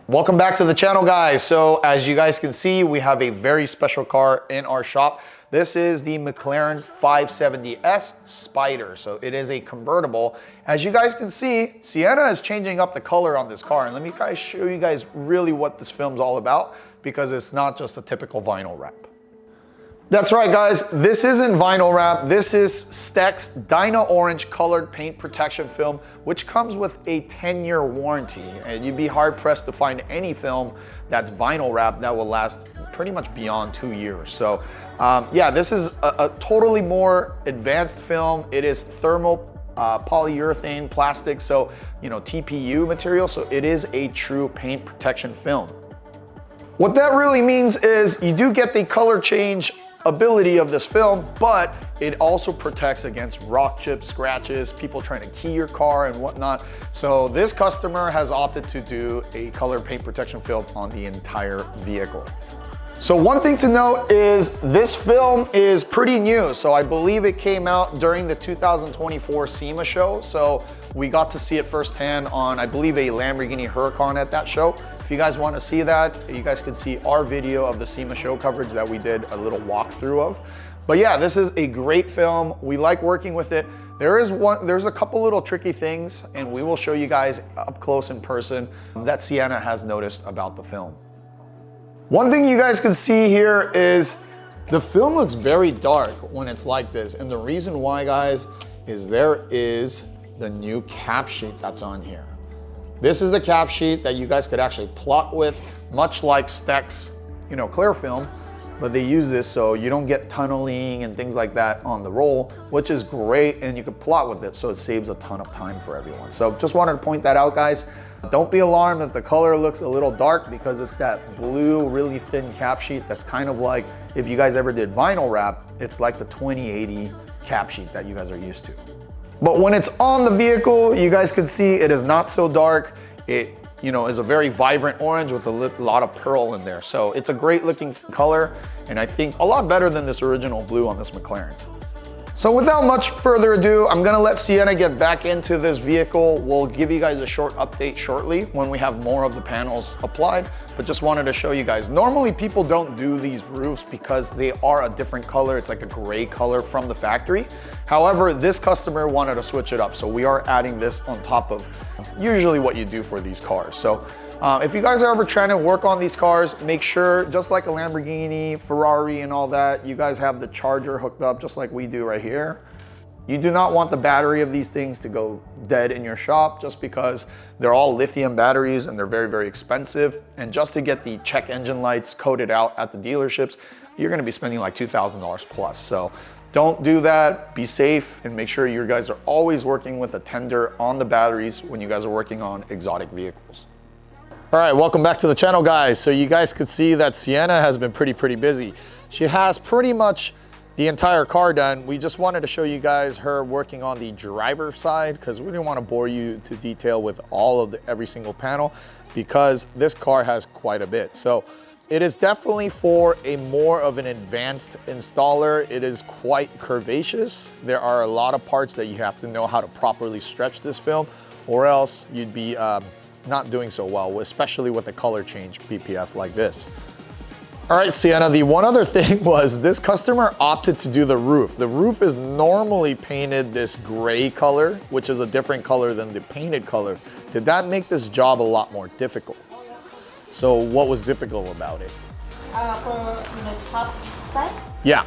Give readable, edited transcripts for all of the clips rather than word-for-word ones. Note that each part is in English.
Welcome back to the channel, guys. So as you guys can see, we have a very special car in our shop. This is the McLaren 570s Spider. So it is a convertible. As you guys can see, Sienna is changing up the color on this car. And let me show you guys really what this film's all about, because it's not just a typical vinyl wrap. That's right, guys. This isn't vinyl wrap. This is STEK's DYNOorange colored paint protection film, which comes with a 10-year warranty. And you'd be hard pressed to find any film that's vinyl wrap that will last pretty much beyond 2 years. So yeah, this is a totally more advanced film. It is thermal polyurethane plastic, so TPU material. So it is a true paint protection film. What that really means is you do get the color change ability of this film, but it also protects against rock chips, scratches, people trying to key your car and whatnot. So this customer has opted to do a color paint protection film on the entire vehicle. So one thing to note is this film is pretty new. So I believe it came out during the 2024 SEMA show. So we got to see it firsthand on, I believe, a Lamborghini Huracan at that show. If you guys want to see that, you guys can see our video of the SEMA show coverage that we did a little walkthrough of. But yeah, this is a great film. We like working with it. There's a couple little tricky things, and we will show you guys up close in person that Sienna has noticed about the film. One thing you guys can see here is the film looks very dark when it's like this. And the reason why, guys, is there is the new cap sheet that's on here. This is the cap sheet that you guys could actually plot with, much like STEK's, clear film, but they use this so you don't get tunneling and things like that on the roll, which is great, and you can plot with it, so it saves a ton of time for everyone. So just wanted to point that out, guys. Don't be alarmed if the color looks a little dark, because it's that blue, really thin cap sheet that's kind of like, if you guys ever did vinyl wrap, it's like the 2080 cap sheet that you guys are used to. But when it's on the vehicle, you guys can see it is not so dark. It is a very vibrant orange with a lot of pearl in there. So it's a great looking color, and I think a lot better than this original blue on this McLaren. So without much further ado, I'm gonna let Sienna get back into this vehicle. We'll give you guys a short update shortly when we have more of the panels applied, but just wanted to show you guys. Normally people don't do these roofs because they are a different color. It's like a gray color from the factory. However, this customer wanted to switch it up, so we are adding this on top of usually what you do for these cars. So if you guys are ever trying to work on these cars, make sure, just like a Lamborghini, Ferrari and all that, you guys have the charger hooked up just like we do right here. You do not want the battery of these things to go dead in your shop, just because they're all lithium batteries and they're very, very expensive. And just to get the check engine lights coated out at the dealerships, you're gonna be spending like $2,000 plus. So don't do that, be safe, and make sure you guys are always working with a tender on the batteries when you guys are working on exotic vehicles. All right, welcome back to the channel, guys. So you guys could see that Sienna has been pretty busy. She has pretty much the entire car done. We just wanted to show you guys her working on the driver side, because we didn't want to bore you to detail with all of every single panel, because this car has quite a bit. So it is definitely for a more of an advanced installer. It is quite curvaceous. There are a lot of parts that you have to know how to properly stretch this film, or else you'd be not doing so well, especially with a color change PPF like this. All right, Sienna, the one other thing was this customer opted to do the roof. The roof is normally painted this gray color, which is a different color than the painted color. Did that make this job a lot more difficult? So what was difficult about it? For the top side? Yeah.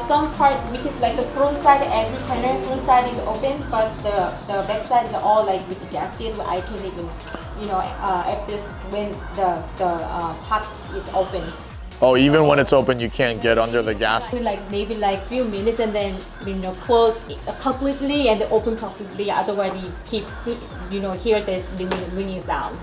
Some part, which is like the front side, every panel front side is open, but the back side is all like with the gas steel. I can even, access when the top is open. Oh, even when it's open, you can't get under the gas? Maybe few minutes, and then close completely and open completely. Otherwise, you keep hear the ringing sound.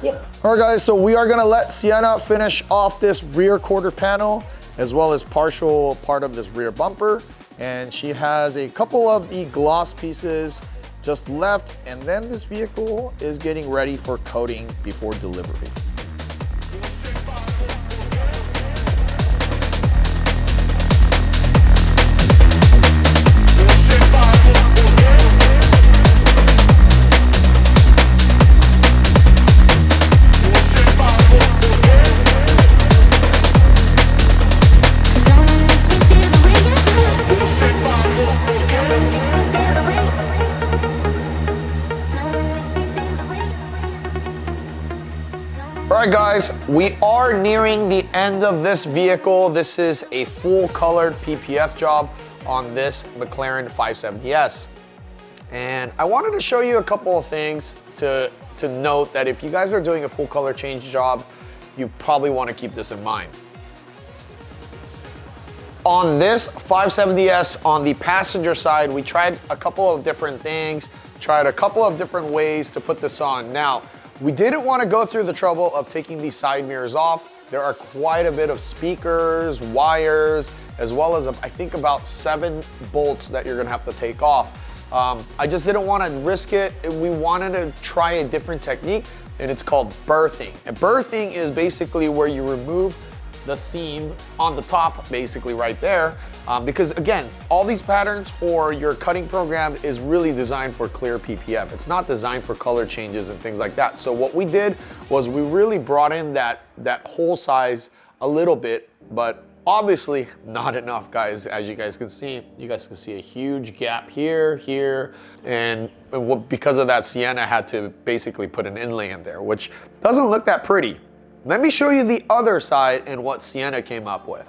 Yep. All right, guys. So we are gonna let Sienna finish off this rear quarter panel, as well as partial part of this rear bumper. And she has a couple of the gloss pieces just left, and then this vehicle is getting ready for coating before delivery. right, guys, we are nearing the end of this vehicle. This is a full colored PPF job on this McLaren 570s. And I wanted to show you a couple of things to note that if you guys are doing a full color change job, you probably want to keep this in mind. On this 570s, on the passenger side, we tried a couple of different things, tried a couple of different ways to put this on. Now, we didn't want to go through the trouble of taking these side mirrors off. There are quite a bit of speakers, wires, as well as I think about 7 bolts that you're gonna have to take off. I just didn't want to risk it. We wanted to try a different technique, and it's called berthing. And berthing is basically where you remove the seam on the top, basically right there, because again, all these patterns for your cutting program is really designed for clear PPF. It's not designed for color changes and things like that. So what we did was we really brought in that hole size a little bit, but obviously not enough, guys. As you guys can see a huge gap here, and because of that, Sienna had to basically put an inlay in there, which doesn't look that pretty. Let me show you the other side and what Sienna came up with.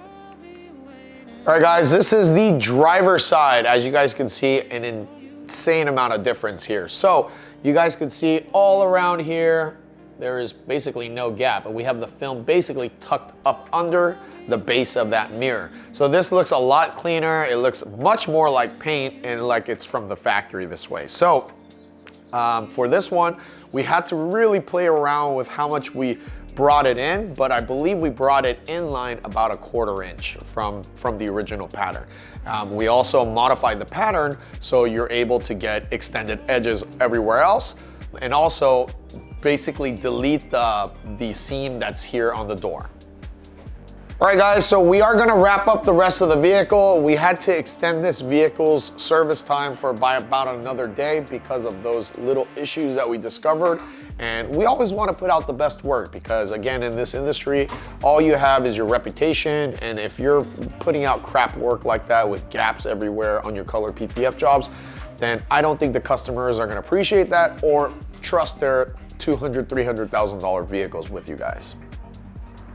All right, guys, this is the driver's side. As you guys can see, an insane amount of difference here. So you guys can see all around here, there is basically no gap, and we have the film basically tucked up under the base of that mirror. So this looks a lot cleaner. It looks much more like paint and like it's from the factory this way. So for this one, we had to really play around with how much we brought it in, but I believe we brought it in line about 1/4 inch from the original pattern. We also modified the pattern so you're able to get extended edges everywhere else, and also basically delete the seam that's here on the door. All right, guys, so we are gonna wrap up the rest of the vehicle. We had to extend this vehicle's service time by about another day because of those little issues that we discovered. And we always want to put out the best work because, again, in this industry, all you have is your reputation. And if you're putting out crap work like that with gaps everywhere on your colored PPF jobs, then I don't think the customers are going to appreciate that or trust their $200,000, $300,000 vehicles with you guys.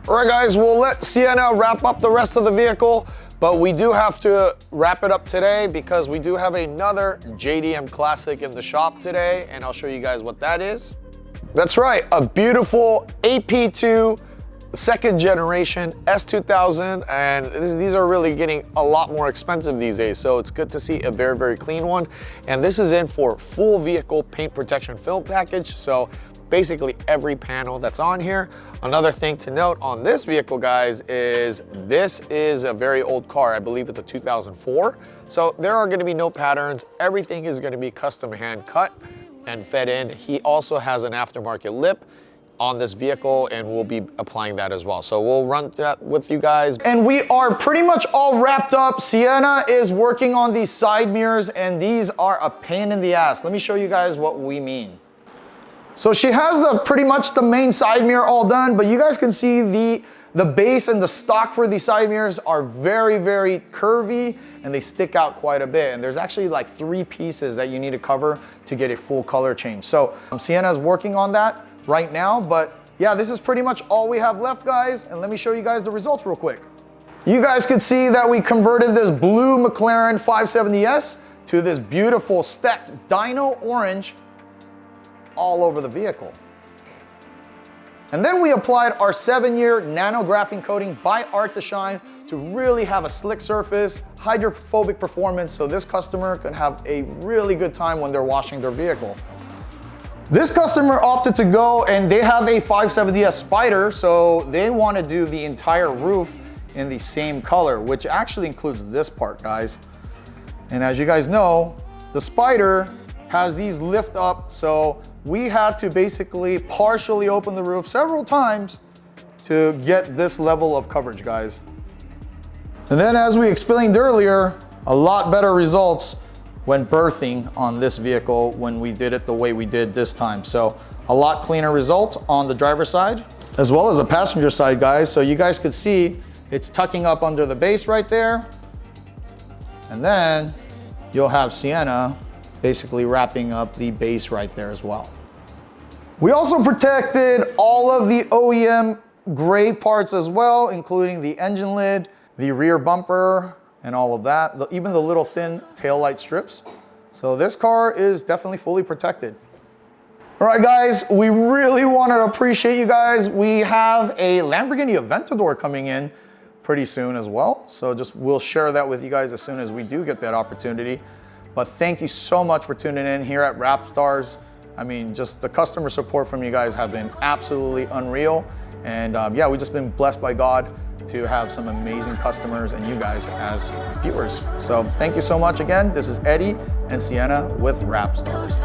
All right, guys, we'll let Sienna wrap up the rest of the vehicle, but we do have to wrap it up today because we do have another JDM Classic in the shop today, and I'll show you guys what that is. That's right, a beautiful AP2 second generation S2000, and these are really getting a lot more expensive these days, so it's good to see a very, very clean one. And this is in for full vehicle paint protection film package, so basically every panel that's on here. Another thing to note on this vehicle, guys, is this is a very old car. I believe it's a 2004, so there are going to be no patterns. Everything is going to be custom hand cut and fed in. He also has an aftermarket lip on this vehicle, and we'll be applying that as well. So we'll run that with you guys. And we are pretty much all wrapped up. Sienna is working on these side mirrors, and these are a pain in the ass. Let me show you guys what we mean. So she has pretty much the main side mirror all done, but you guys can see the base and the stock for these side mirrors are very, very curvy, and they stick out quite a bit. And there's actually like 3 pieces that you need to cover to get a full color change. So Sienna is working on that right now, but yeah, this is pretty much all we have left, guys. And let me show you guys the results real quick. You guys could see that we converted this blue McLaren 570s to this beautiful STEK DYNOorange all over the vehicle. And then we applied our 7-year nano graphene coating by Art to Shine to really have a slick surface, hydrophobic performance, so this customer can have a really good time when they're washing their vehicle. This customer opted to go, and they have a 570s Spider, so they want to do the entire roof in the same color, which actually includes this part, guys. And as you guys know, the Spider has these lift up, so we had to basically partially open the roof several times to get this level of coverage, guys. And then, as we explained earlier, a lot better results when berthing on this vehicle when we did it the way we did this time. So a lot cleaner result on the driver's side as well as the passenger side, guys. So you guys could see it's tucking up under the base right there. And then you'll have Sienna basically wrapping up the base right there as well. We also protected all of the OEM gray parts as well, including the engine lid, the rear bumper, and all of that, even the little thin taillight strips. So this car is definitely fully protected. All right, guys, we really want to appreciate you guys. We have a Lamborghini Aventador coming in pretty soon as well. So we'll share that with you guys as soon as we do get that opportunity. But thank you so much for tuning in here at Wrapstars. I mean, just the customer support from you guys have been absolutely unreal. And yeah, we've just been blessed by God to have some amazing customers and you guys as viewers. So thank you so much again. This is Eddie and Sienna with Wrapstars.